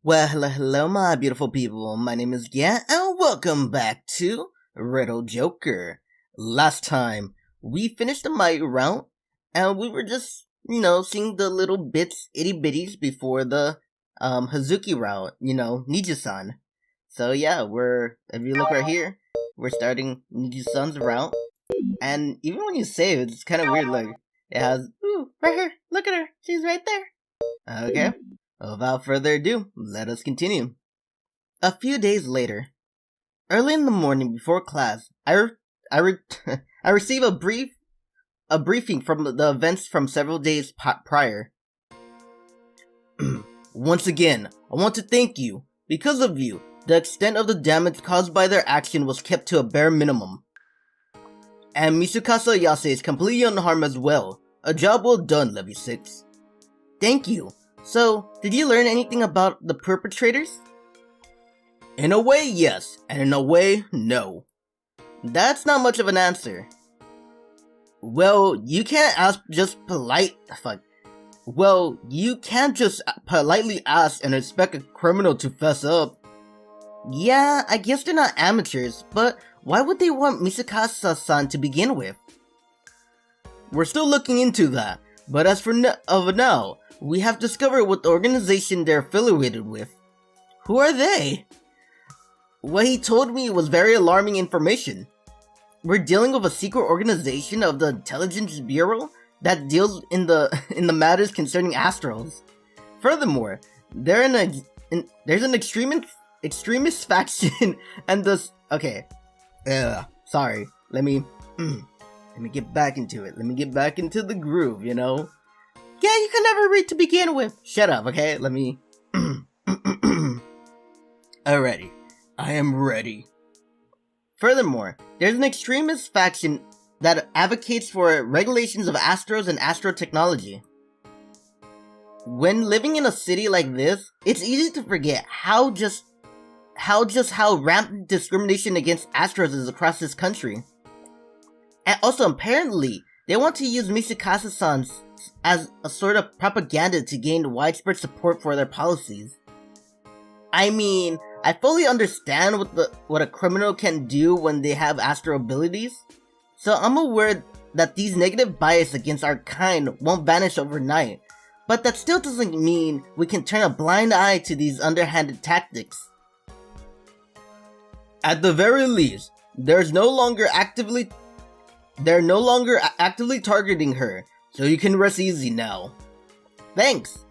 Well, hello, my beautiful people. My name is Gia, and welcome back to Riddle Joker. Last time, we finished the Might round, and we were just, seeing the little bits, itty bitties before the, Hazuki route, Niju-san. So yeah, if you look right here, we're starting Niju-san's route, and even when you save, it's kind of weird, like, it has, ooh, right here, look at her, she's right there. Okay. Without further ado, let us continue. A few days later, early in the morning before class, I receive a briefing from the events from several days prior. Once again, I want to thank you. Because of you, the extent of the damage caused by their action was kept to a bare minimum. And Misukasa Yase is completely unharmed as well. A job well done, Levy 6. Thank you. So, did you learn anything about the perpetrators? In a way, yes, and in a way, no. That's not much of an answer. Well, you can't politely ask and expect a criminal to fess up. Yeah, I guess they're not amateurs, but why would they want Misukasa-san to begin with? We're still looking into that, but as for now, we have discovered what the organization they're affiliated with. Who are they? What he told me was very alarming information. We're dealing with a secret organization of the Intelligence Bureau that deals in the matters concerning Astrals. Furthermore, there's an extremist faction and sorry. Let me get back into it. Let me get back into the groove, Yeah, you can never read to begin with. Shut up, okay? Let me... Alrighty. I am ready. Furthermore, there's an extremist faction that advocates for regulations of Astros and Astro technology. When living in a city like this, it's easy to forget how rampant discrimination against Astros is across this country. And also, apparently, they want to use Misukasa-san as a sort of propaganda to gain widespread support for their policies. I mean, I fully understand what a criminal can do when they have astral abilities, so I'm aware that these negative bias against our kind won't vanish overnight, but that still doesn't mean we can turn a blind eye to these underhanded tactics. At the very least, they're no longer actively targeting her, so you can rest easy now. Thanks.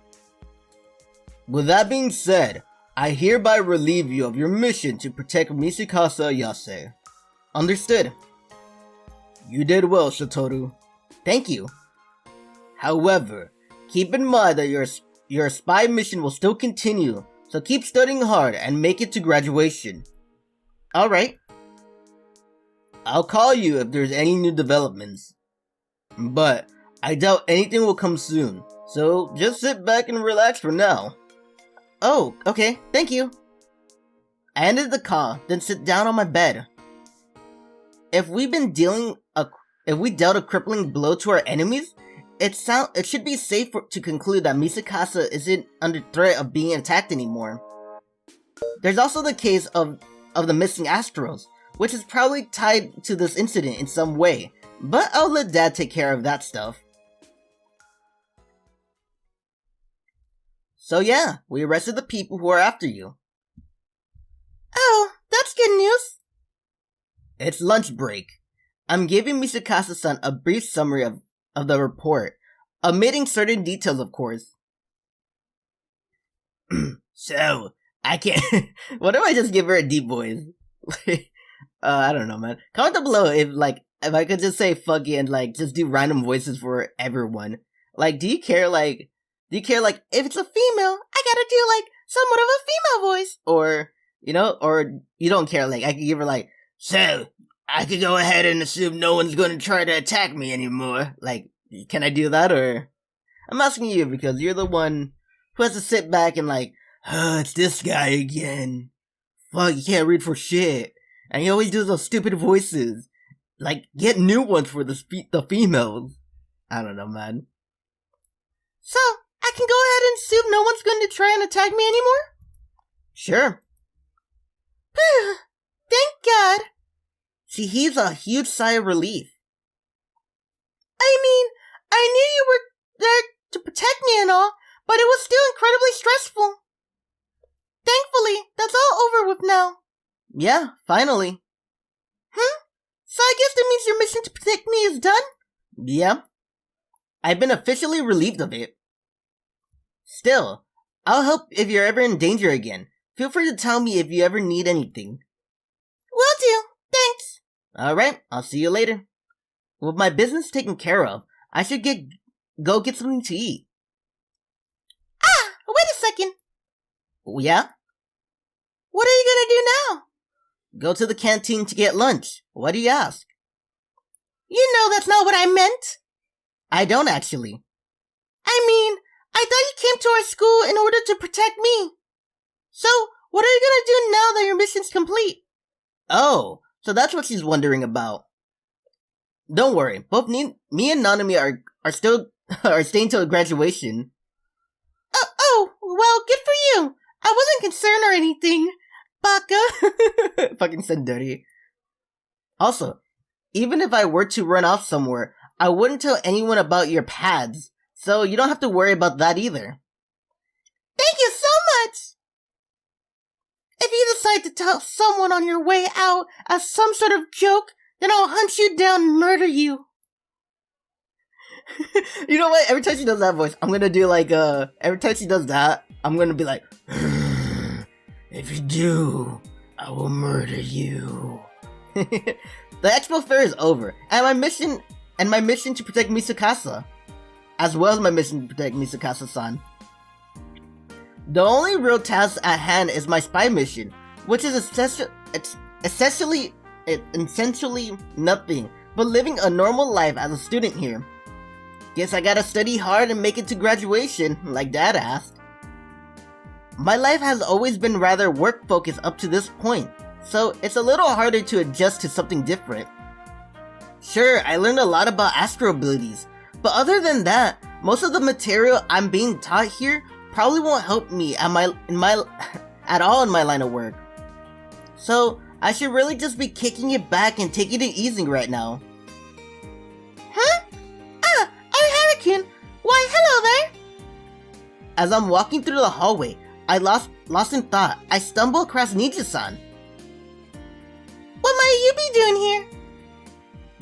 With that being said, I hereby relieve you of your mission to protect Misukasa Yase. Understood. You did well, Satoru. Thank you. However, keep in mind that your spy mission will still continue, so keep studying hard and make it to graduation. Alright. I'll call you if there's any new developments. But I doubt anything will come soon, so just sit back and relax for now. Oh, okay, thank you. I ended the call, then sit down on my bed. If we dealt a crippling blow to our enemies, it should be safe to conclude that Misukasa isn't under threat of being attacked anymore. There's also the case of the missing Astrals, which is probably tied to this incident in some way, but I'll let Dad take care of that stuff. So yeah, we arrested the people who are after you. Oh, that's good news. It's lunch break. I'm giving Misukasa-san a brief summary of the report, omitting certain details of course. So, I can't... What if I just give her a deep voice? I don't know, man. Comment down below if I could just say fuck it and just do random voices for everyone. Do you care if it's a female, I gotta do somewhat of a female voice? Or you don't care, I could give her so, I could go ahead and assume no one's gonna try to attack me anymore. Can I do that, or? I'm asking you because you're the one who has to sit back and it's this guy again. Fuck, you can't read for shit. And he always does those stupid voices. Get new ones for the females. I don't know, man. So, I can go ahead and assume no one's going to try and attack me anymore? Sure. Thank God. She heaves a huge sigh of relief. I mean, I knew you were there to protect me and all, but it was still incredibly stressful. Thankfully, that's all over with now. Yeah, finally. So I guess that means your mission to protect me is done? Yeah. I've been officially relieved of it. Still, I'll help if you're ever in danger again. Feel free to tell me if you ever need anything. Will do. Thanks. Alright, I'll see you later. With my business taken care of, I should go get something to eat. Wait a second. Yeah? What are you gonna do now? Go to the canteen to get lunch. Why do you ask? You know that's not what I meant. I don't actually. I mean, I thought you came to our school in order to protect me. So, what are you gonna do now that your mission's complete? Oh, so that's what she's wondering about. Don't worry, both me and Nanami are staying till graduation. Well, good for you. I wasn't concerned or anything. Baka. Fucking Senduri. Also, even if I were to run off somewhere, I wouldn't tell anyone about your pads, so you don't have to worry about that either. Thank you so much! If you decide to tell someone on your way out as some sort of joke, then I'll hunt you down and murder you. You know what? Every time she does that voice, I'm gonna do like, every time she does that, I'm gonna be like, if you do, I will murder you. The expo fair is over, and my mission to protect Misukasa, as well as my mission to protect Misukasa-san. The only real task at hand is my spy mission, which is essentially nothing but living a normal life as a student here. Guess I gotta study hard and make it to graduation, like Dad asked. My life has always been rather work-focused up to this point, so it's a little harder to adjust to something different. Sure, I learned a lot about astral abilities, but other than that, most of the material I'm being taught here probably won't help me at all in my line of work. So, I should really just be kicking it back and taking it easy right now. Arihara-kun! Why, hello there! As I'm walking through the hallway, I lost in thought. I stumble across Nija-san. What might you be doing here?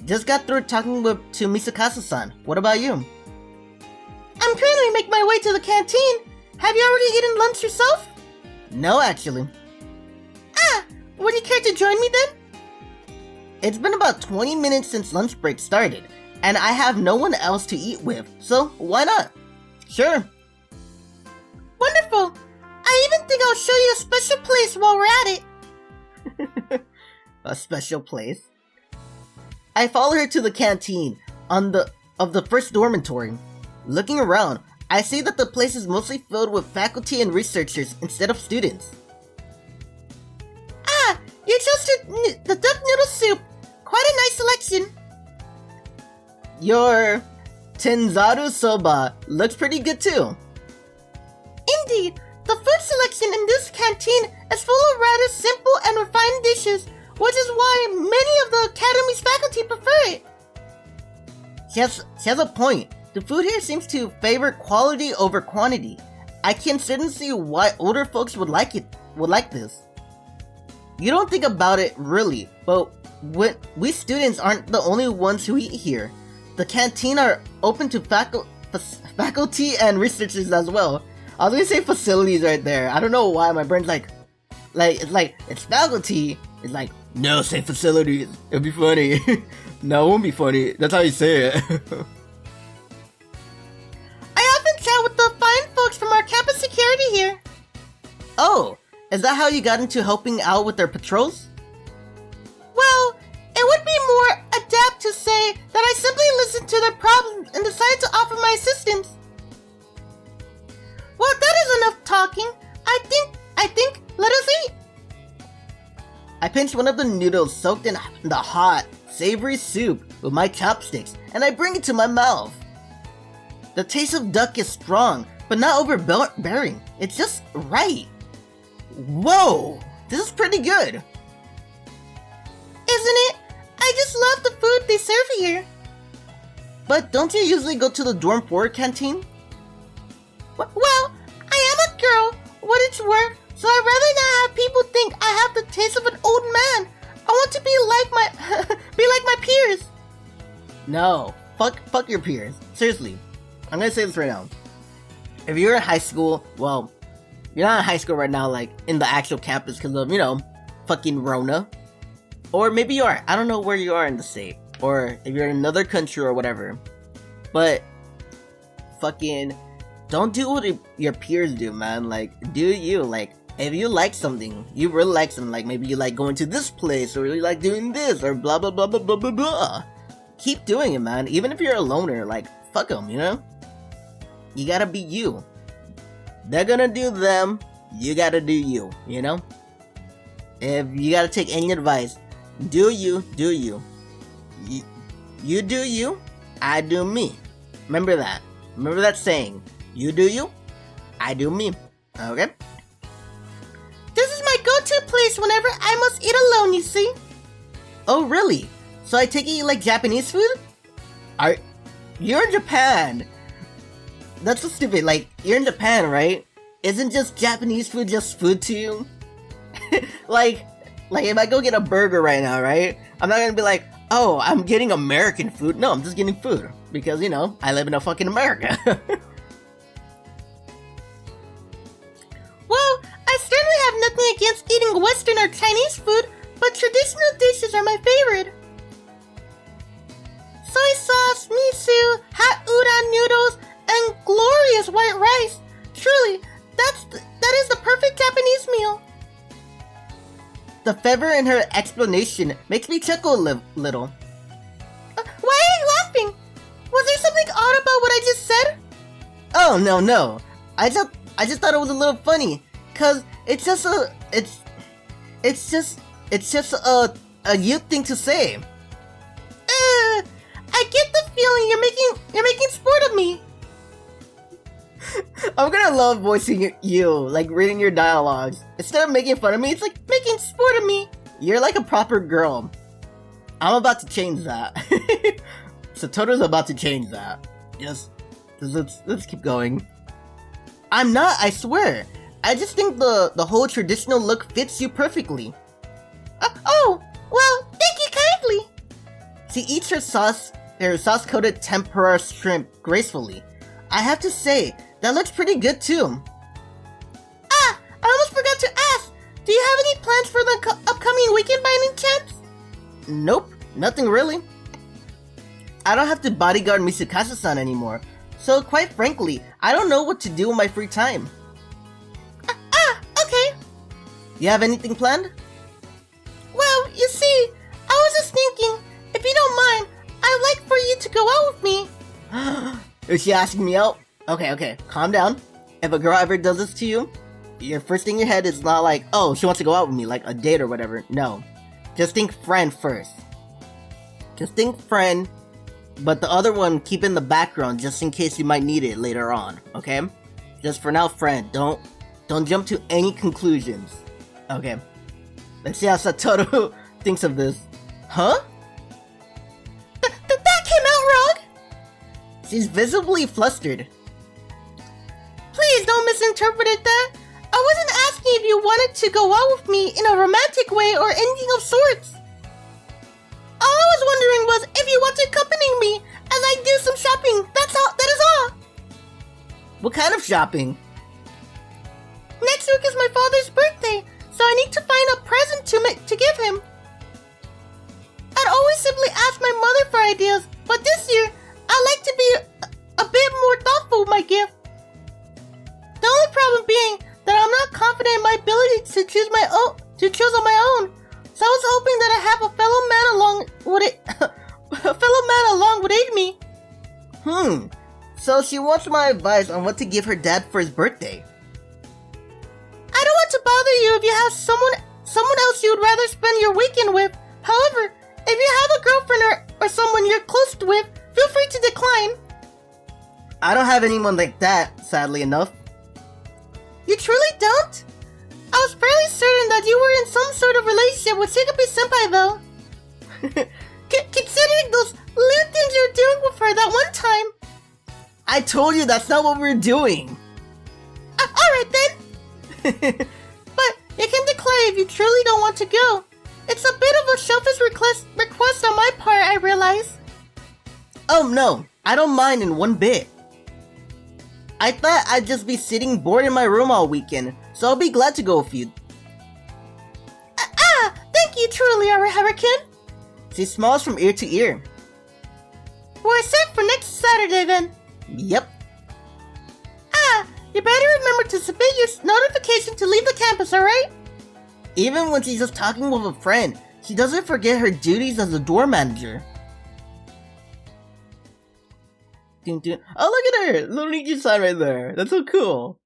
Just got through talking to Misukasa-san. What about you? I'm currently making my way to the canteen. Have you already eaten lunch yourself? No, actually. Would you care to join me then? It's been about 20 minutes since lunch break started, and I have no one else to eat with, so why not? Sure. Wonderful. I even think I'll show you a special place while we're at it. A special place? I follow her to the canteen of the first dormitory. Looking around, I see that the place is mostly filled with faculty and researchers instead of students. You chose the duck noodle soup. Quite a nice selection. Your Tenzaru soba looks pretty good too. Indeed, the food selection in this canteen is full of rather simple and refined dishes, which is why many of the Academy's faculty prefer it. She has a point. The food here seems to favor quality over quantity. I can certainly see why older folks would like this. You don't think about it really, but we students aren't the only ones who eat here. The canteen are open to faculty and researchers as well. I was gonna say facilities right there. I don't know why my brain's like it's faculty. It's like, no, say facilities. It'll be funny. No, it won't be funny. That's how you say it. I often chat with the fine folks from our campus security here. Oh, is that how you got into helping out with their patrols? Well, it would be more adept to say that I simply listened to their problems and decided to offer my assistance. Well, that is enough talking. I think, let us eat. I pinch one of the noodles soaked in the hot, savory soup with my chopsticks, and I bring it to my mouth. The taste of duck is strong, but not overbearing. It's just right. Whoa! This is pretty good! Isn't it? I just love the food they serve here. But don't you usually go to the dorm 4 canteen? Well, I am a girl, what it's worth, so I'd rather not have people think I have the taste of an old man. I want to be like my be like my peers. No, fuck your peers. Seriously, I'm gonna say this right now. If you're in high school, well, you're not in high school right now, like in the actual campus because of, you know, fucking Rona. Or maybe you are. I don't know where you are in the state. Or if you're in another country or whatever. But fucking don't do what your peers do, man. Like, do you. Like, if you like something, you really like something, like maybe you like going to this place, or you like doing this, or blah blah blah blah blah blah blah. Keep doing it, man. Even if you're a loner, like, fuck them, you know? You gotta be you. They're gonna do them, you gotta do you, you know? If you gotta take any advice, do you, do you. You do you, I do me. Remember that. Remember that saying. You do you, I do me. Okay? This is my go-to place whenever I must eat alone, you see? Oh, really? So I take it you like Japanese food? You're in Japan. That's so stupid. Like, you're in Japan, right? Isn't just Japanese food just food to you? like if I go get a burger right now, right? I'm not gonna be like, oh, I'm getting American food. No, I'm just getting food. Because, you know, I live in a fucking America. Well, I certainly have nothing against eating Western or Chinese food, but traditional dishes are my favorite. Soy sauce, miso, hot udon noodles, and glorious white rice. Truly, that is the perfect Japanese meal. The fervor in her explanation makes me chuckle a little. Why are you laughing? Was there something odd about what I just said? Oh, no. I just thought it was a little funny. Cause it's just a you thing to say. I get the feeling you're making sport of me. I'm gonna love voicing you, like reading your dialogues. Instead of making fun of me, it's like making sport of me. You're like a proper girl. I'm about to change that. Satoru's about to change that. Let's keep going. I'm not, I swear. I just think the whole traditional look fits you perfectly. Oh, well, thank you kindly. She eats her sauce-coated tempura shrimp gracefully. I have to say, that looks pretty good too. I almost forgot to ask. Do you have any plans for the upcoming weekend by any chance? Nope, nothing really. I don't have to bodyguard Misukasa-san anymore, so quite frankly, I don't know what to do in my free time. Okay. You have anything planned? Well, you see, I was just thinking, if you don't mind, I'd like for you to go out with me. Is she asking me out? Okay, calm down. If a girl ever does this to you, your first thing in your head is not like, oh, she wants to go out with me, like a date or whatever. No. Just think friend first. Just think friend, but the other one keep in the background just in case you might need it later on, okay? Just for now, friend. Don't jump to any conclusions. Okay. Let's see how Satoru thinks of this. Huh? That came out wrong? She's visibly flustered. Please don't misinterpret that. I wasn't asking if you wanted to go out with me in a romantic way or anything of sorts. All I was wondering was if you want to accompany me as I do some shopping. That is all. What kind of shopping? Next week is my father's birthday, so I need to find a present to give him. I'd always simply ask my mother for ideas, but this year, I like to be a bit more thoughtful with my gift. The only problem being that I'm not confident in my ability to choose on my own. So I was hoping that I have a fellow man along would aid me. So she wants my advice on what to give her dad for his birthday. I don't want to bother you if you have someone else you would rather spend your weekend with. However, if you have a girlfriend or someone you're close with, feel free to decline. I don't have anyone like that, sadly enough. You truly don't? I was fairly some sort of relationship with Hikari-senpai, though. Considering those little things you were doing with her that one time. I told you that's not what we were doing. Alright then. But you can declare if you truly don't want to go. It's a bit of a selfish request on my part, I realize. Oh no, I don't mind in one bit. I thought I'd just be sitting bored in my room all weekend, so I'll be glad to go with you. Thank you truly, Arihara-kun. She smiles from ear to ear. We're set for next Saturday then. Yep. You better remember to submit your notification to leave the campus, alright? Even when she's just talking with a friend, she doesn't forget her duties as a door manager. Oh, look at her! Little Niji sign right there. That's so cool.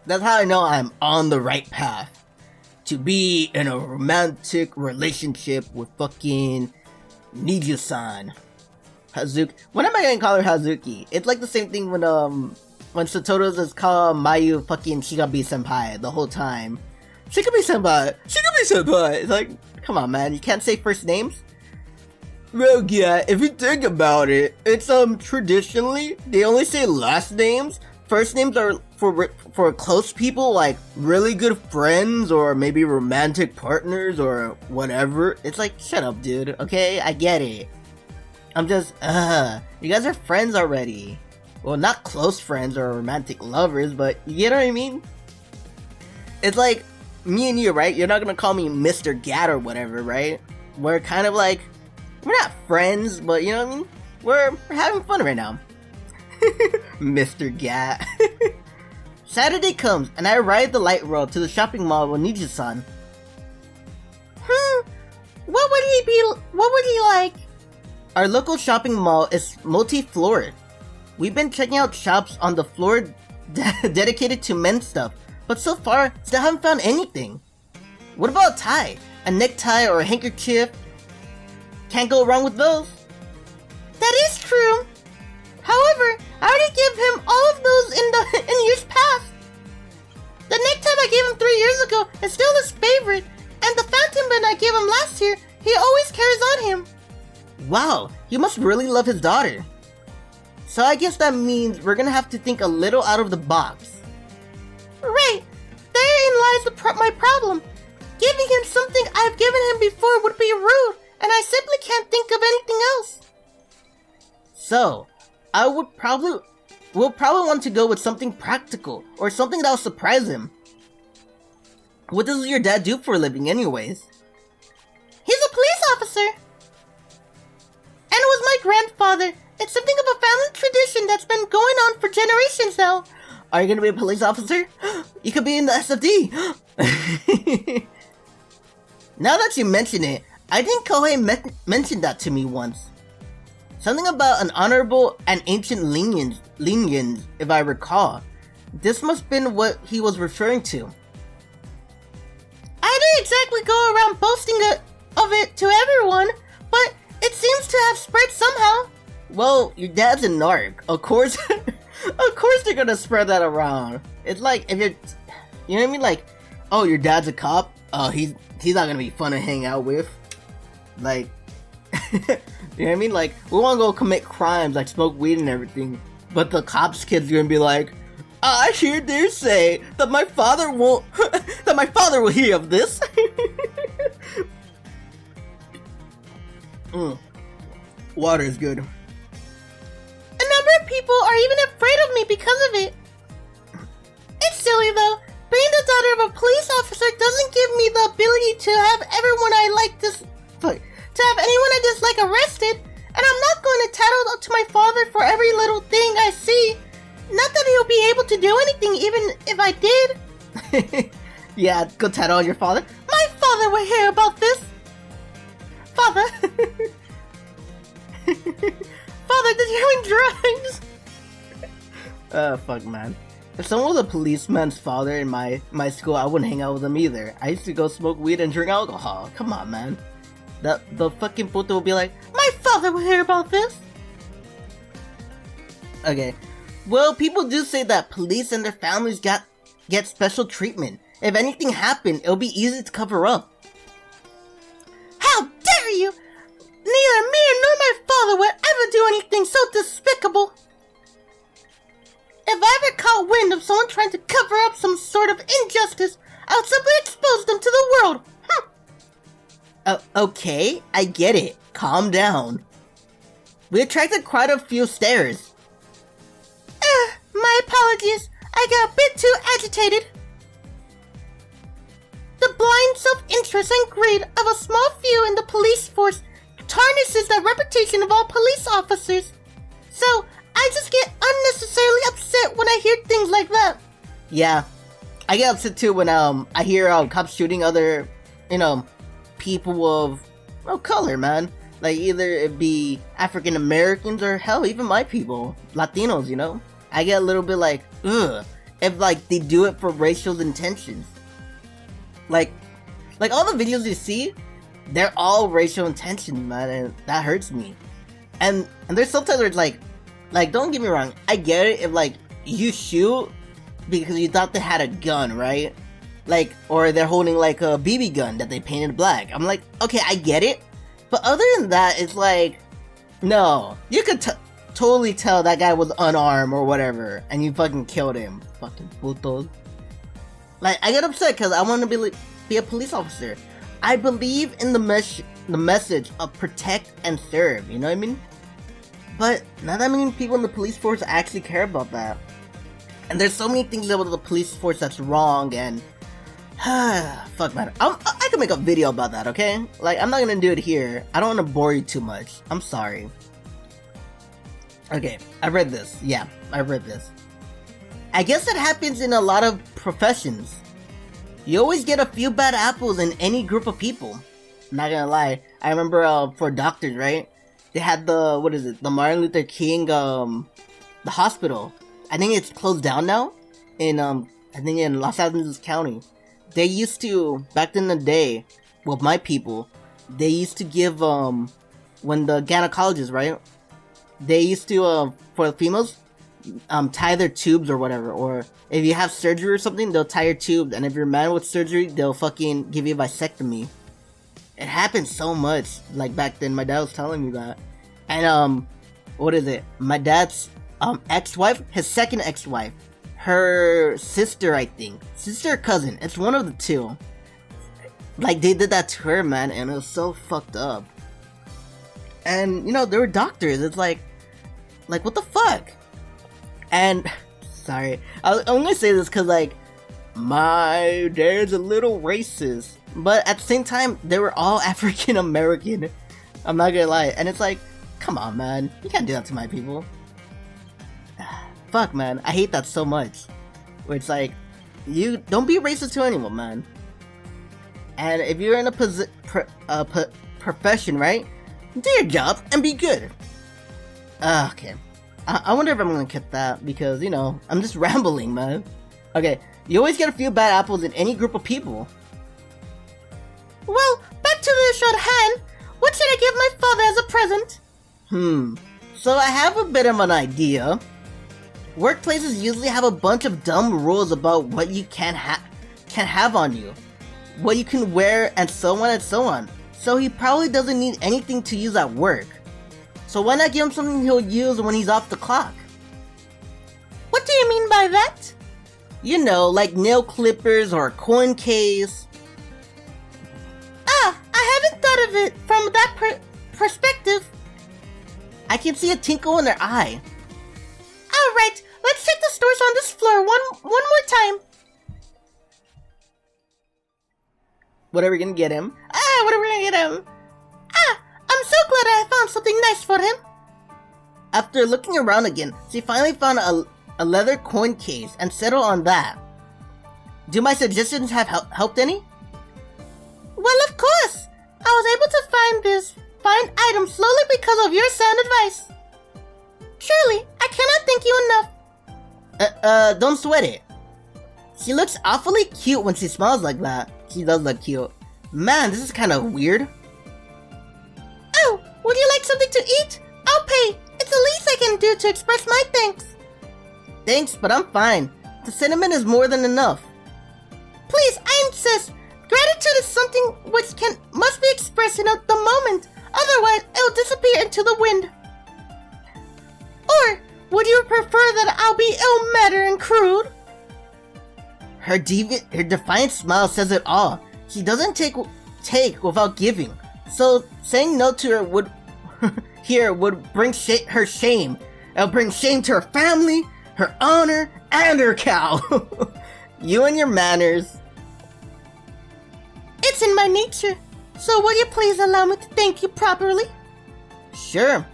That's how I know I'm on the right path. To be in a romantic relationship with fucking Niji-san. Hazuki. When am I gonna call her Hazuki? It's like the same thing when Satoru just called Mayu fucking Shikabi-senpai the whole time. Shikabi-senpai! Shikabi-senpai! It's like, come on man, you can't say first names? Well yeah, if you think about it, it's traditionally, they only say last names. First names are for close people, like really good friends or maybe romantic partners or whatever. It's like, shut up dude, okay? I get it. I'm just, you guys are friends already. Well, not close friends or romantic lovers, but you get what I mean? It's like, me and you, right? You're not gonna call me Mr. Gat or whatever, right? We're kind of like, we're not friends, but you know what I mean? We're having fun right now. Mr. Gat. Saturday comes, and I ride the light rail to the shopping mall with Niji-san. What would he like? Our local shopping mall is multi-floored. We've been checking out shops on the floor dedicated to men's stuff, but so far, still haven't found anything. What about a tie? A necktie or a handkerchief? Can't go wrong with those. That is true. However, I already gave him all of those in years past. The necktie I gave him 3 years ago is still his favorite, and the fountain pen I gave him last year, he always carries on him. Wow, you must really love his daughter. So I guess that means we're gonna have to think a little out of the box. Right, therein lies my problem. Giving him something I've given him before would be rude, and I simply can't think of anything else. So, we'll probably want to go with something practical, or something that'll surprise him. What does your dad do for a living anyways? He's a police officer. And it was my grandfather. It's something of a family tradition that's been going on for generations now. Are you gonna be a police officer? You could be in the SFD! Now that you mention it, I think Kohei mentioned that to me once. Something about an honorable and ancient lineage, if I recall. This must have been what he was referring to. I didn't exactly go around boasting of it to everyone, but it seems to have spread somehow. Well, your dad's a narc. Of course, of course they're gonna spread that around. It's like, if you're, you know what I mean? Like, oh, your dad's a cop? Oh, he's not gonna be fun to hang out with. Like, you know what I mean? Like, we wanna go commit crimes, like smoke weed and everything. But the cops' kids are gonna be like, I hear they say that my father won't, that my father will hear of this. Water is good. A number of people are even afraid of me because of it. It's silly though. Being the daughter of a police officer doesn't give me the ability to have everyone I like to have anyone I dislike arrested, and I'm not going to tattle to my father for every little thing I see. Not that he'll be able to do anything even if I did. Yeah, go tattle on your father. My father will hear about this. Father. Father, did you doing drugs? Fuck man. If someone was a policeman's father in my school, I wouldn't hang out with them either. I used to go smoke weed and drink alcohol. Come on, man. The fucking puto will be like, my father will hear about this. Okay. Well, people do say that police and their families got get special treatment. If anything happened, it'll be easy to cover up. How dare you! Neither me nor my father would ever do anything so despicable. If I ever caught wind of someone trying to cover up some sort of injustice, I'll simply expose them to the world. Okay, I get it. Calm down. We attracted quite a few stares. My apologies. I got a bit too agitated. The blind self-interest and greed of a small few in the police force tarnishes the reputation of all police officers. So, I just get unnecessarily upset when I hear things like that. Yeah, I get upset too when I hear cops shooting other, people of color, man. Like either it be African Americans or hell, even my people, Latinos. I get a little bit like, ugh, if like they do it for racial intentions. Like all the videos you see, they're all racial intentions, man, and that hurts me. And there's sometimes where it's like don't get me wrong, I get it if like you shoot because you thought they had a gun, right? Like, or they're holding like a BB gun that they painted black. I'm like, okay, I get it. But other than that, it's like, no, you could totally tell that guy was unarmed or whatever, and you fucking killed him. Fucking putos. Like, I get upset because I want to be a police officer. I believe in the message of protect and serve, you know what I mean? But not that many people in the police force actually care about that. And there's so many things about the police force that's wrong, and fuck, man. I can make a video about that, okay? Like, I'm not gonna do it here. I don't want to bore you too much. I'm sorry. Okay, I read this. Yeah, I read this. I guess it happens in a lot of professions. You always get a few bad apples in any group of people. I'm not gonna lie. I remember for doctors, right? They had the Martin Luther King, the hospital. I think it's closed down now in Los Angeles County. They used to, back in the day, with my people, they used to give, when the gynecologists, right? They used to, for the females, tie their tubes or whatever. Or if you have surgery or something, they'll tie your tubes. And if you're a man with surgery, they'll fucking give you a vasectomy. It happened so much, like back then. My dad was telling me that. And, my dad's, ex-wife, his second ex-wife, her sister, I think. Sister or cousin. It's one of the two. Like, they did that to her, man, and it was so fucked up. And, they were doctors. It's like, what the fuck? And, sorry. I'm gonna say this because, like, my dad's a little racist. But at the same time, they were all African American. I'm not gonna lie. And it's like, come on, man. You can't do that to my people. Fuck, man, I hate that so much. Where it's like, you don't be racist to anyone, man. And if you're in a profession, right? Do your job and be good. Okay. I wonder if I'm gonna cut that because, I'm just rambling, man. Okay, you always get a few bad apples in any group of people. Well, back to the issue at hand. What should I give my father as a present? So I have a bit of an idea. Workplaces usually have a bunch of dumb rules about what you can have on you, what you can wear, and so on and so on. So he probably doesn't need anything to use at work. So why not give him something he'll use when he's off the clock? What do you mean by that? Like nail clippers or a coin case. I haven't thought of it from that perspective. I can see a twinkle in their eye. Alright, let's check the stores on this floor one more time. What are we gonna get him? I'm so glad I found something nice for him. After looking around again, she finally found a leather coin case and settled on that. Do my suggestions have helped any? Well, of course. I was able to find this fine item slowly because of your sound advice. Truly, I cannot thank you enough. Don't sweat it. She looks awfully cute when she smiles like that. She does look cute. Man, this is kind of weird. Oh, would you like something to eat? I'll pay. It's the least I can do to express my thanks. Thanks, but I'm fine. The sentiment is more than enough. Please, I insist. Gratitude is something which must be expressed in the moment. Otherwise, it'll disappear into the wind. Or would you prefer that I'll be ill-mannered and crude? Her defiant smile says it all. She doesn't take without giving. So saying no to her would bring her shame. It'll bring shame to her family, her honor, and her cow. You and your manners. It's in my nature. So will you please allow me to thank you properly? Sure.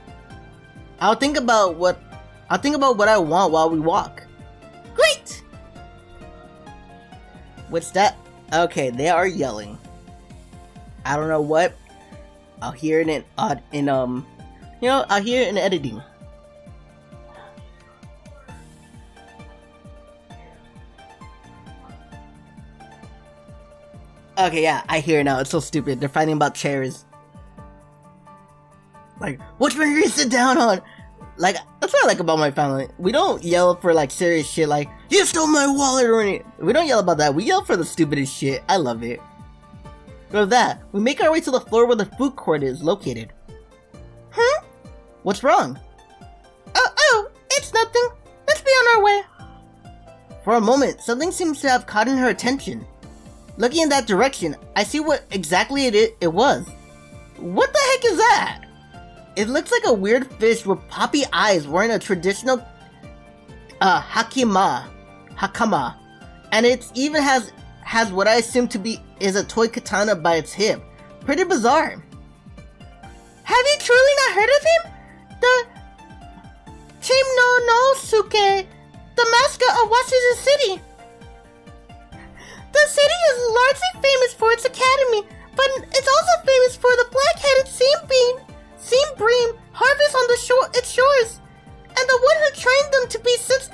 I'll think about what I want while we walk. Great! What's that? Okay, they are yelling. I don't know what. I'll hear it I'll hear it in editing. Okay, yeah, I hear it now. It's so stupid. They're fighting about chairs. Like, which one are you gonna sit down on? Like, that's what I like about my family. We don't yell for, like, serious shit like, you stole my wallet or anything. We don't yell about that. We yell for the stupidest shit. I love it. With that, we make our way to the floor where the food court is located. Huh? What's wrong? Oh, it's nothing. Let's be on our way. For a moment, something seems to have caught in her attention. Looking in that direction, I see what exactly it was. What the heck is that? It looks like a weird fish with poppy eyes wearing a traditional hakama, and it even has what I assume to be is a toy katana by its hip. Pretty bizarre. Have you truly not heard of him? The Chimnonosuke, the mascot of Washington City. The city is largely famous for its academy, but it's also famous for the black-headed seam bream harvest on its shores, and the one who trained them to be such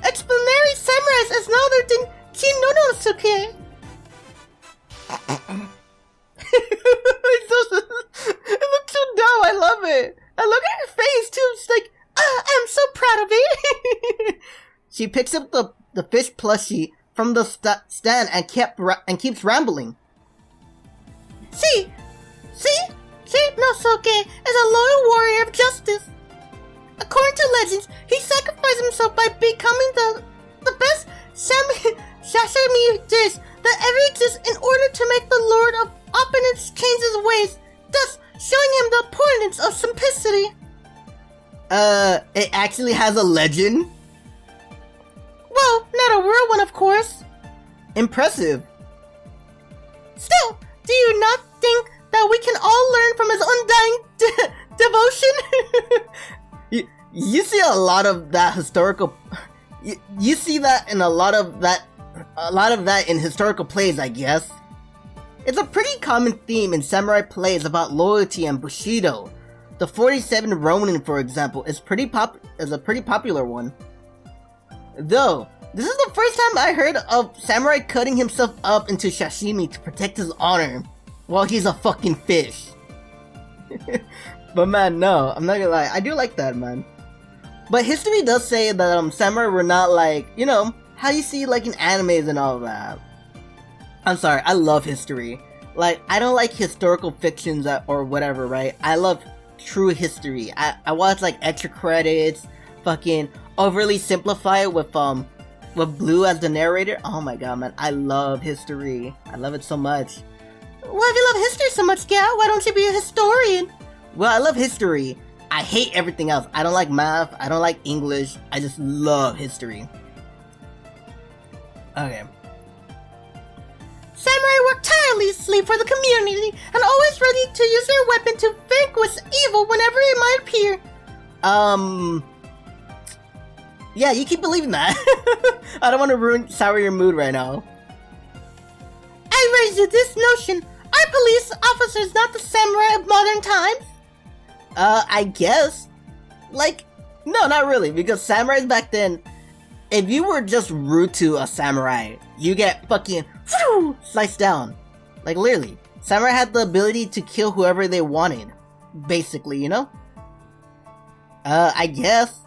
explanatory samurais as none other than Chimnonosuke. It looks so dumb. I love it. I look at her face too. She's like, I'm so proud of it. She picks up the fish plushie from the stand and keeps rambling. See, Chimnosuke is a loyal warrior of justice. According to legends, he sacrificed himself by becoming the best sashimi dish that ever exists in order to make the Lord of Opponents change his ways, thus showing him the importance of simplicity. It actually has a legend? Well, not a real one, of course. Impressive. Still, do you not think that we can all learn from his undying devotion? You see a lot of that historical. You see that in a lot of that in historical plays, I guess. It's a pretty common theme in samurai plays about loyalty and bushido. The 47 Ronin, for example, is a pretty popular one. Though, this is the first time I heard of samurai cutting himself up into sashimi to protect his honor, while he's a fucking fish. But man, no, I'm not gonna lie, I do like that, man. But history does say that samurai were not like, you know, how you see like in animes and all that. I'm sorry, I love history. Like, I don't like historical fictions or whatever, right? I love true history. I watch like extra credits, fucking overly simplify it with Blue as the narrator. Oh my god, man, I love history. I love it so much. Well, if you love history so much, Gal, why don't you be a historian? Well, I love history. I hate everything else. I don't like math. I don't like English. I just love history. Okay. Samurai work tirelessly for the community and always ready to use their weapon to vanquish evil whenever it might appear. Yeah, you keep believing that. I don't want to sour your mood right now. I raised you this notion. Are police officers not the samurai of modern times? I guess. Like, no, not really, because samurais back then, if you were just rude to a samurai, you get fucking sliced down. Like, literally. Samurai had the ability to kill whoever they wanted. Basically, you know? I guess.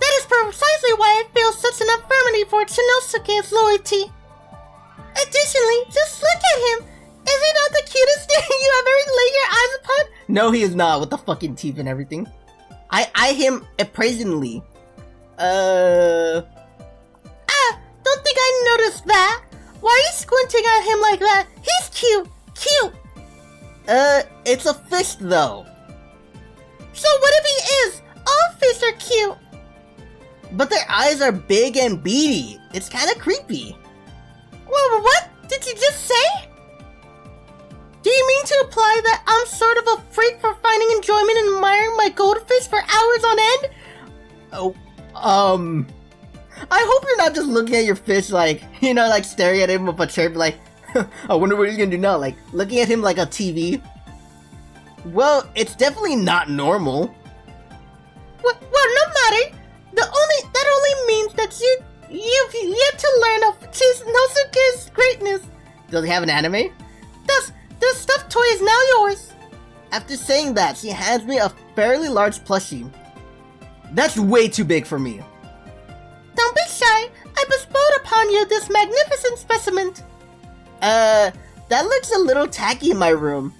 That is precisely why I feel such an affirmity for Shinosuke's loyalty. Additionally, just look at him! Is he not the cutest thing you ever laid your eyes upon? No, he is not, with the fucking teeth and everything. I eye him appraisingly. Don't think I noticed that. Why are you squinting at him like that? He's cute! Cute! It's a fish though. So what if he is? All fish are cute! But their eyes are big and beady. It's kinda creepy. Well, what did you just say? Do you mean to imply that I'm sort of a freak for finding enjoyment in admiring my goldfish for hours on end? Oh, I hope you're not just looking at your fish like, you know, like staring at him with a chirp like, I wonder what he's gonna do now, like looking at him like a TV. Well, it's definitely not normal. Well, no matter. That only means that you've yet to learn of Shinosuke's greatness. Does he have an anime? Thus, the stuffed toy is now yours. After saying that, she hands me a fairly large plushie. That's way too big for me. Don't be shy. I bestowed upon you this magnificent specimen. That looks a little tacky in my room.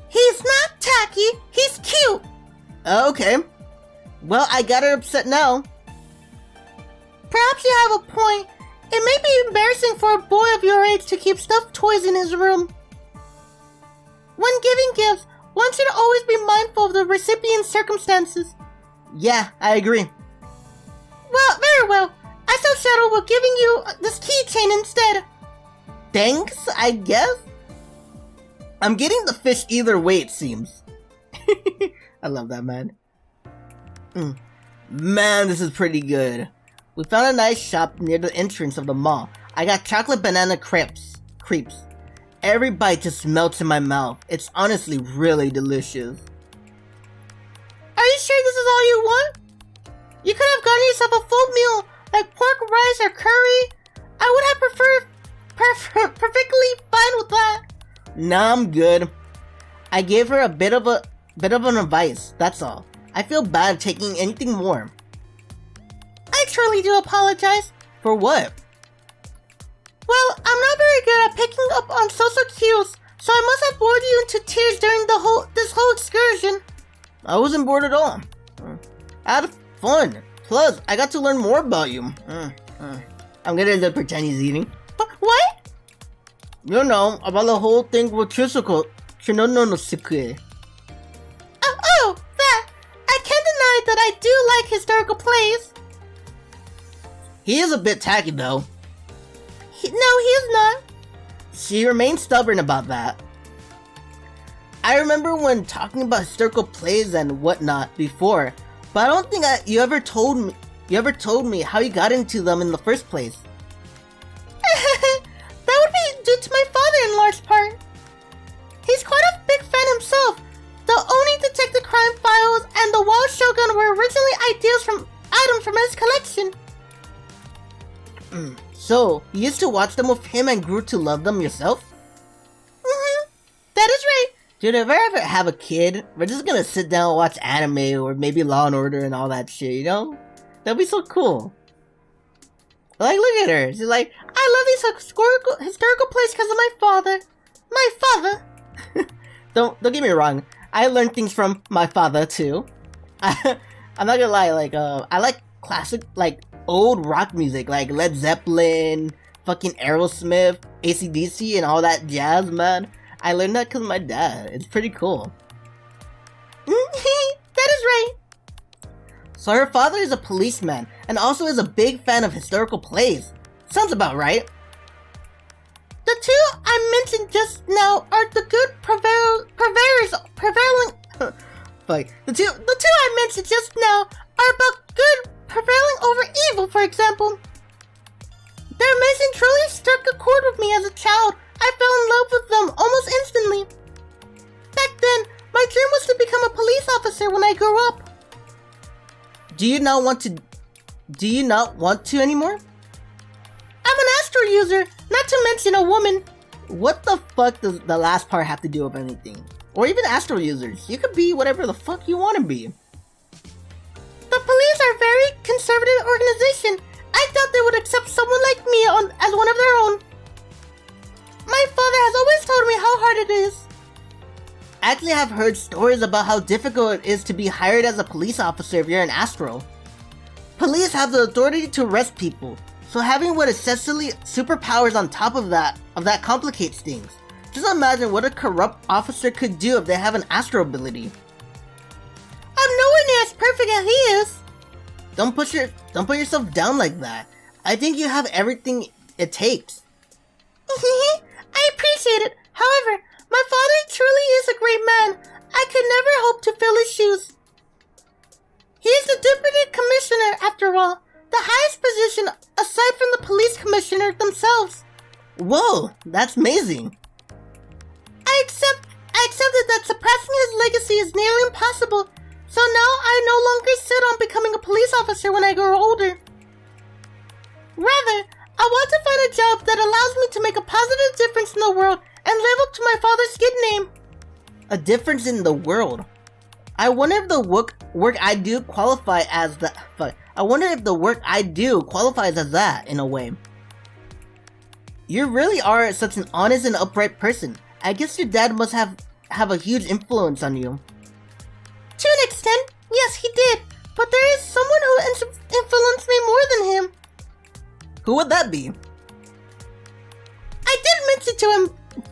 He's not tacky. He's cute. Okay. Well, I got her upset now. Perhaps you have a point. It may be embarrassing for a boy of your age to keep stuffed toys in his room. When giving gifts, one should always be mindful of the recipient's circumstances. Yeah, I agree. Well, very well. I shall settle with giving you this keychain instead. Thanks, I guess? I'm getting the fish either way, it seems. I love that, man. Man, this is pretty good. We found a nice shop near the entrance of the mall. I got chocolate banana crepes. Every bite just melts in my mouth. It's honestly really delicious. Are you sure this is all you want? You could have gotten yourself a full meal, like pork, rice, or curry. I would have perfectly fine with that. Nah, I'm good. I gave her a bit of an advice, that's all. I feel bad taking anything more. I truly do apologize. For what? Well, I'm not very good at picking up on social cues, so I must have bored you into tears during this whole excursion. I wasn't bored at all. I had fun. Plus, I got to learn more about you. I'm gonna pretend he's eating. What? You know, about the whole thing with Shinosuke. Oh, that! I can't deny that I do like historical plays. He is a bit tacky though. No, he is not. She remains stubborn about that. I remember when talking about historical plays and whatnot before, but I don't think you ever told me how you got into them in the first place. That would be due to my father in large part. He's quite a big fan himself. The Oni Detective Crime Files and the Wild Shogun were originally items from his collection. So, you used to watch them with him and grew to love them yourself? That is right. Dude, if I ever have a kid, we're just gonna sit down and watch anime or maybe Law and Order and all that shit, you know? That'd be so cool. Like, look at her. She's like, I love these historical plays because of my father. My father? Don't get me wrong. I learned things from my father too. I'm not gonna lie, like, I like classic, like, old rock music, like Led Zeppelin, fucking Aerosmith, AC/DC, and all that jazz, man. I learned that because of my dad. It's pretty cool. That is right. So her father is a policeman, and also is a big fan of historical plays. Sounds about right. The two I mentioned just now are the good prevailing. Fuck. The two I mentioned just now are about good prevailing over evil, for example. Their amazing truly struck a chord with me as a child. I fell in love with them almost instantly. Back then, my dream was to become a police officer when I grew up. Do you not want to anymore? I'm an Astral user, not to mention a woman. What the fuck does the last part have to do with anything? Or even Astral users. You could be whatever the fuck you want to be. The police are a very conservative organization. I thought they would accept someone like me as one of their own. My father has always told me how hard it is. Actually, I've heard stories about how difficult it is to be hired as a police officer if you're an Astral. Police have the authority to arrest people, so having what essentially superpowers on top of that complicates things. Just imagine what a corrupt officer could do if they have an Astral ability. I'm nowhere near as perfect as he is. Don't put yourself down like that. I think you have everything it takes. I appreciate it. However, my father truly is a great man. I could never hope to fill his shoes. He is the deputy commissioner, after all. The highest position aside from the police commissioner themselves. Whoa, that's amazing. I accepted that surpassing his legacy is nearly impossible. So now I no longer sit on becoming a police officer when I grow older. Rather, I want to find a job that allows me to make a positive difference in the world and live up to my father's good name. A difference in the world. I wonder if the work I do qualifies as that. I wonder if the work I do qualifies as that in a way. You really are such an honest and upright person. I guess your dad must have a huge influence on you. To an extent, yes, he did. But there is someone who influenced me more than him. Who would that be? I did mention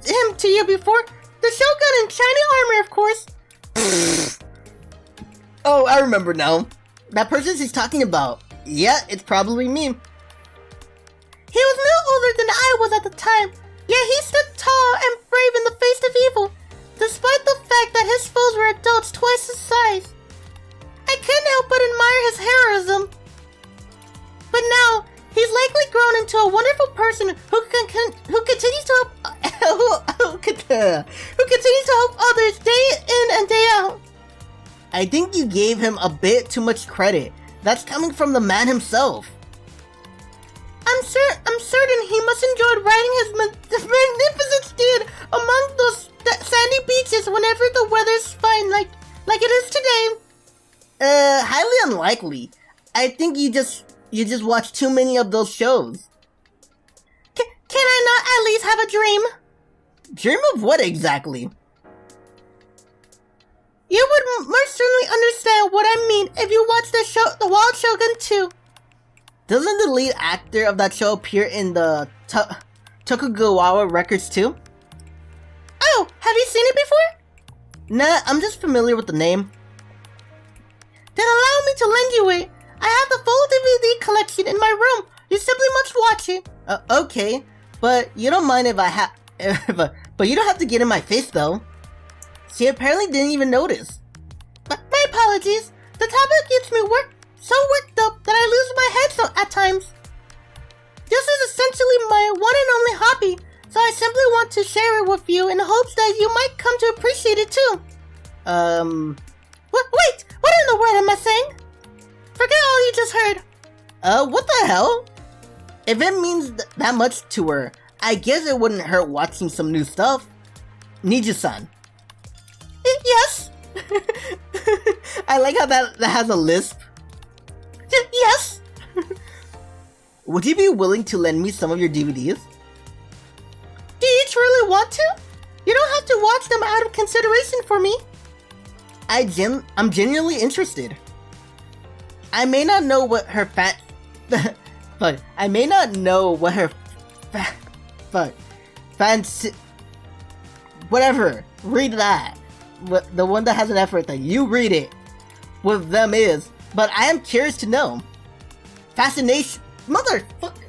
him to you before. The Shogun in shiny armor, of course. Oh, I remember now. That person she's talking about. Yeah, it's probably me. He was no older than I was at the time, yet he stood tall and brave in the face of evil, despite the fact that his foes were adults twice his size. I couldn't help but admire his heroism. But now, he's likely grown into a wonderful person who continues to help others day in and day out. I think you gave him a bit too much credit. That's coming from the man himself. I'm certain he must enjoy riding his magnificent steed among those sandy beaches whenever the weather's fine, like it is today. Highly unlikely. I think you just watch too many of those shows. Can I not at least have a dream? Dream of what exactly? You would most certainly understand what I mean if you watch the Wild Shogun 2. Doesn't the lead actor of that show appear in the Tokugawa records too? Oh, have you seen it before? Nah, I'm just familiar with the name. Then allow me to lend you it. I have the full DVD collection in my room. You simply must watch it. Okay, but you don't mind if I have... but you don't have to get in my face though. She apparently didn't even notice. My apologies. The topic gets me so worked up that I lose my head at times. This is essentially my one and only hobby, so I simply want to share it with you in hopes that you might come to appreciate it too. Wait, what in the world am I saying? Forget all you just heard. What the hell? If it means that much to her, I guess it wouldn't hurt watching some new stuff. Niju-san. Yes? I like how that has a lisp. Yes? Would you be willing to lend me some of your DVDs? Do you truly want to? You don't have to watch them out of consideration for me. I'm genuinely interested. I may not know what her but I may not know what her fancy... Whatever, read that. The one that has an effort thing. You read it. With them is. But I am curious to know. Fascination... Motherfucker.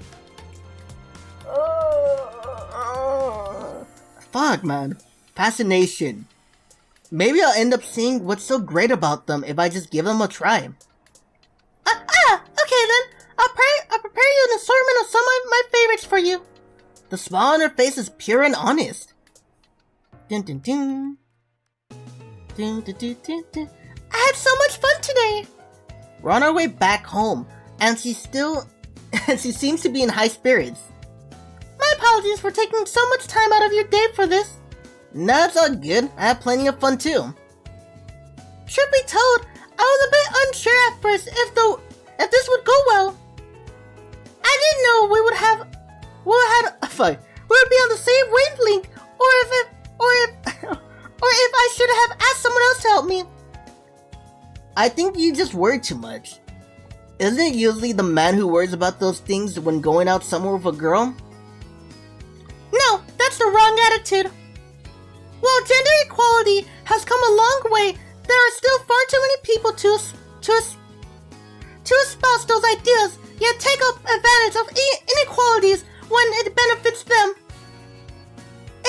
Fuck, man. Fascination. Maybe I'll end up seeing what's so great about them if I just give them a try. Okay then. I'll prepare you an assortment of some of my favorites for you. The smile on her face is pure and honest. Dun, dun, dun. Dun, dun, dun, dun, dun. I had so much fun today. We're on our way back home, and she seems to be in high spirits. My apologies for taking so much time out of your day for this. Nah, it's all good. I have plenty of fun too. Truth be told, I was a bit unsure at first if this would go well. I didn't know we would be on the same wavelength, or if I should have asked someone else to help me. I think you just worry too much. Isn't it usually the man who worries about those things when going out somewhere with a girl? No, that's the wrong attitude. While gender equality has come a long way, there are still far too many people to espouse those ideas, yet take up advantage of inequalities when it benefits them.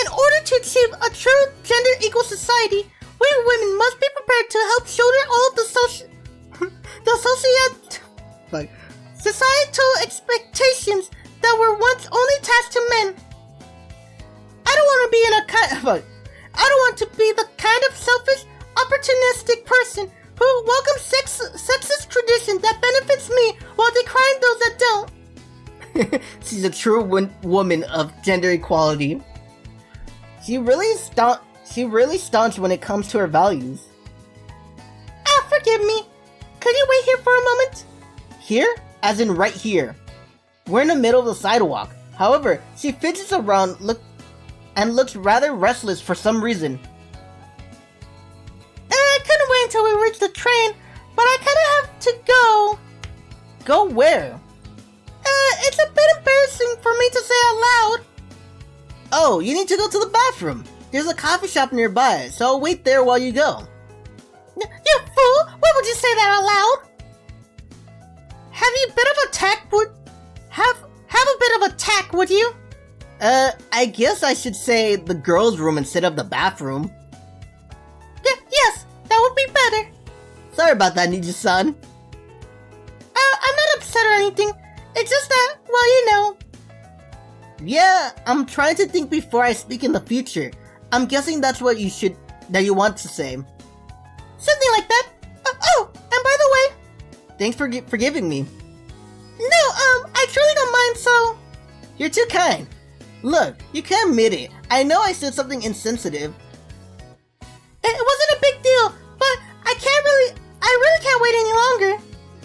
In order to achieve a true gender equal society, we women must be prepared to help shoulder all of the societal expectations that were once only tasked to men. I don't want to be the kind of selfish, opportunistic person who welcomes sexist tradition that benefits me while decrying those that don't. She's a true woman of gender equality. She really staunch when it comes to her values. Ah, forgive me. Could you wait here for a moment? Here? As in right here. We're in the middle of the sidewalk. However, she fidgets around and looks rather restless for some reason. I couldn't wait until we reached the train, but I kinda have to go. Go where? It's a bit embarrassing for me to say out loud. Oh, you need to go to the bathroom. There's a coffee shop nearby, so I'll wait there while you go. You fool! Why would you say that out loud? Have a bit of a tact, would you? I guess I should say the girls' room instead of the bathroom. Yes, that would be better. Sorry about that, Niju-san. I'm not upset or anything. It's just that, well, you know. Yeah, I'm trying to think before I speak in the future. I'm guessing that's what you want to say. Something like that. Oh, and by the way, thanks for forgiving me. No, I truly don't mind, so. You're too kind. Look, you can admit it. I know I said something insensitive. It wasn't a big deal, but I really can't wait any longer.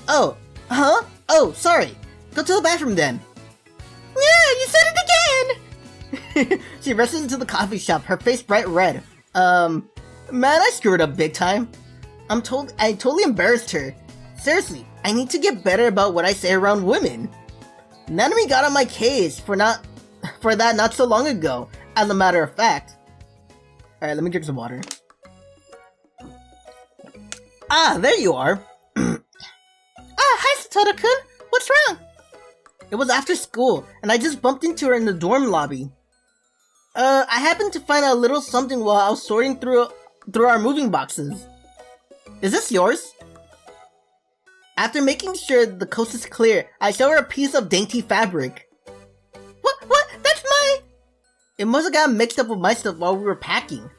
Oh, huh? Oh, sorry. Go to the bathroom then. Yeah, you said it again! She rushes into the coffee shop, her face bright red. Man, I screwed up big time. I totally embarrassed her. Seriously, I need to get better about what I say around women. Nanami got on my case for that not so long ago, as a matter of fact. Alright, let me drink some water. Ah, there you are. Hi Satoru-kun. What's wrong? It was after school, and I just bumped into her in the dorm lobby. I happened to find a little something while I was sorting through our moving boxes. Is this yours? After making sure the coast is clear, I show her a piece of dainty fabric. What? That's my... It must have gotten mixed up with my stuff while we're packing.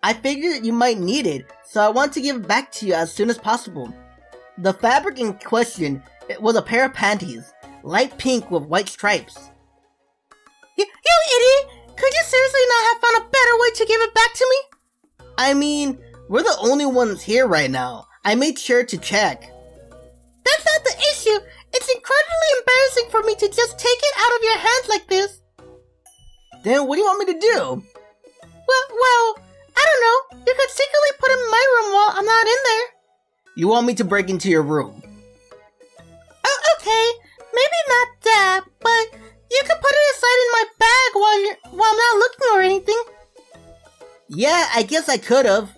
I figured you might need it, so I want to give it back to you as soon as possible. The fabric in question, it was a pair of panties, light pink with white stripes. You idiot! Could you seriously not have found a better way to give it back to me? I mean, we're the only ones here right now. I made sure to check. That's not the issue. It's incredibly embarrassing for me to just take it out of your hands like this. Then what do you want me to do? Well, I don't know. You could secretly put it in my room while I'm not in there. You want me to break into your room? Oh, okay. Maybe not that, but you could put it aside in my bag while I'm not looking or anything. Yeah, I guess I could've.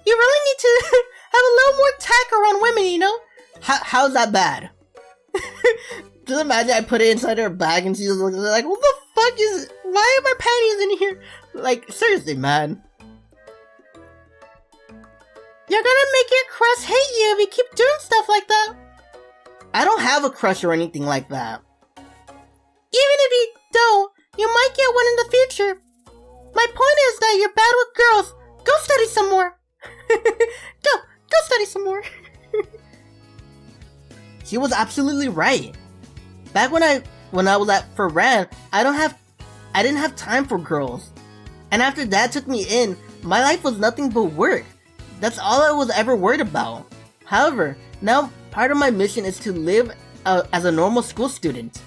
You really need to have a little more tact around women, you know? How's that bad? Just imagine I put it inside her bag and she's like, what the fuck is it? Why are my panties in here? Like, seriously, man. You're gonna make your crush hate you if you keep doing stuff like that. I don't have a crush or anything like that. Even if you don't, you might get one in the future. My point is that you're bad with girls. Go study some more. Go study some more. She was absolutely right. Back when I was at Ferran, I didn't have time for girls. And after Dad took me in, my life was nothing but work. That's all I was ever worried about. However, now part of my mission is to live as a normal school student.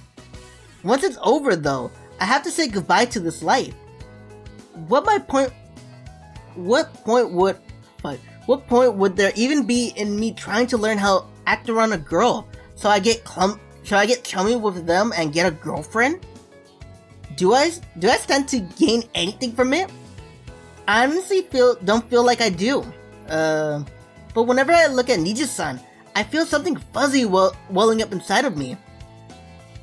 Once it's over though, I have to say goodbye to this life. What point would there even be in me trying to learn how to act around a girl so I get chummy with them and get a girlfriend? Do I stand to gain anything from it? I honestly don't feel like I do. But whenever I look at Niji-san, I feel something fuzzy welling up inside of me.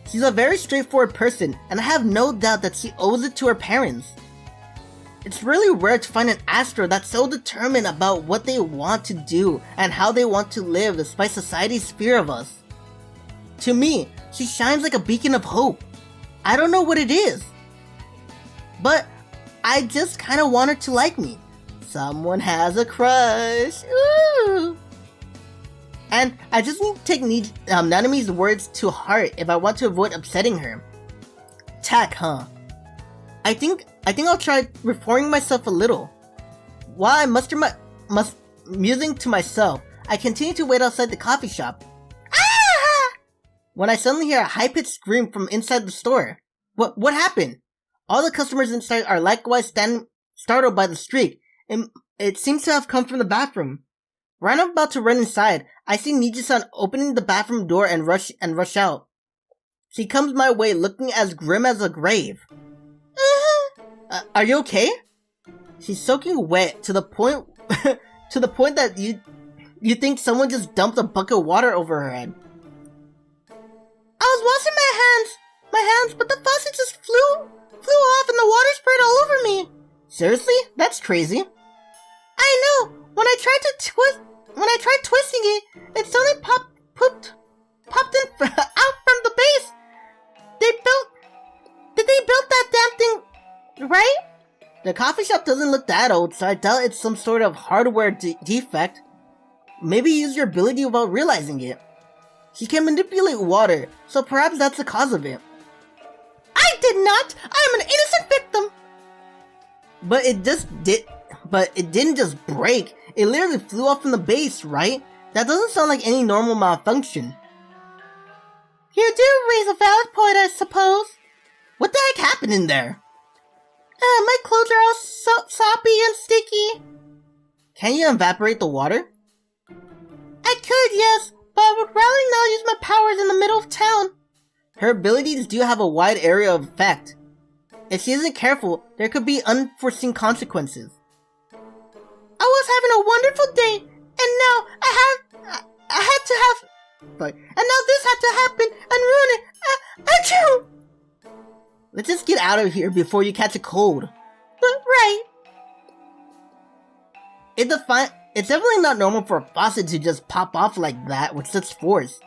She's a very straightforward person, and I have no doubt that she owes it to her parents. It's really rare to find an Astral that's so determined about what they want to do and how they want to live despite society's fear of us. To me, she shines like a beacon of hope. I don't know what it is, but I just kinda want her to like me. Someone has a crush. Ooh. And I just need to take Nanomi's words to heart if I want to avoid upsetting her. Tack, huh? I think I'll try reforming myself a little. While I musing to myself, I continue to wait outside the coffee shop. Ah! When I suddenly hear a high-pitched scream from inside the store. What happened? All the customers inside are likewise startled by the shriek. It seems to have come from the bathroom. When I'm about to run inside, I see Niji-san opening the bathroom door and rush out. She comes my way looking as grim as a grave. Are you okay? She's soaking wet to the point that you think someone just dumped a bucket of water over her head. I was washing my hands, but the faucet just flew off and the water sprayed all over me. Seriously? That's crazy. I know. When I tried twisting it, it suddenly popped out from the base. Did they build that damn thing, right? The coffee shop doesn't look that old, so I doubt it's some sort of hardware defect. Maybe use your ability without realizing it. She can manipulate water, so perhaps that's the cause of it. I did not! I am an innocent victim! But it didn't just break. It literally flew off from the base, right? That doesn't sound like any normal malfunction. You do raise a valid point, I suppose. What the heck happened in there? My clothes are all soppy and sticky. Can you evaporate the water? I could, yes, but I would rather not use my powers in the middle of town. Her abilities do have a wide area of effect. If she isn't careful, there could be unforeseen consequences. I was having a wonderful day, and now I had to have... But, and now this had to happen and ruin it. Achoo! Let's just get out of here before you catch a cold. Right. It's definitely not normal for a faucet to just pop off like that with such force.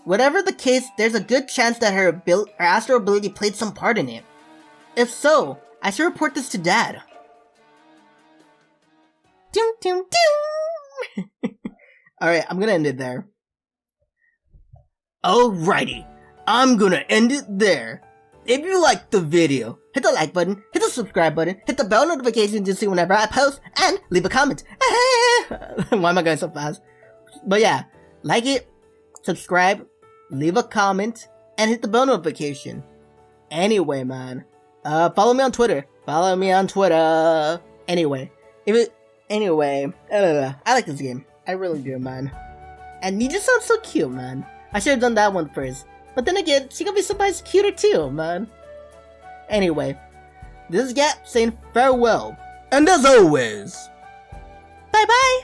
Whatever the case, there's a good chance that her astral ability played some part in it. If so, I should report this to Dad. Doom, doom, doom. Alright, I'm gonna end it there. Alrighty, I'm gonna end it there. If you liked the video, hit the like button, hit the subscribe button, hit the bell notification to see whenever I post, and leave a comment. Why am I going so fast? But yeah, like it, subscribe, leave a comment, and hit the bell notification. Anyway, man, follow me on Twitter. Anyway, I like this game. I really do, man. And Nija sounds so cute, man. I should have done that one first. But then again, she could be somebody's cuter too, man. Anyway, this is Gap saying farewell. And as always, bye-bye.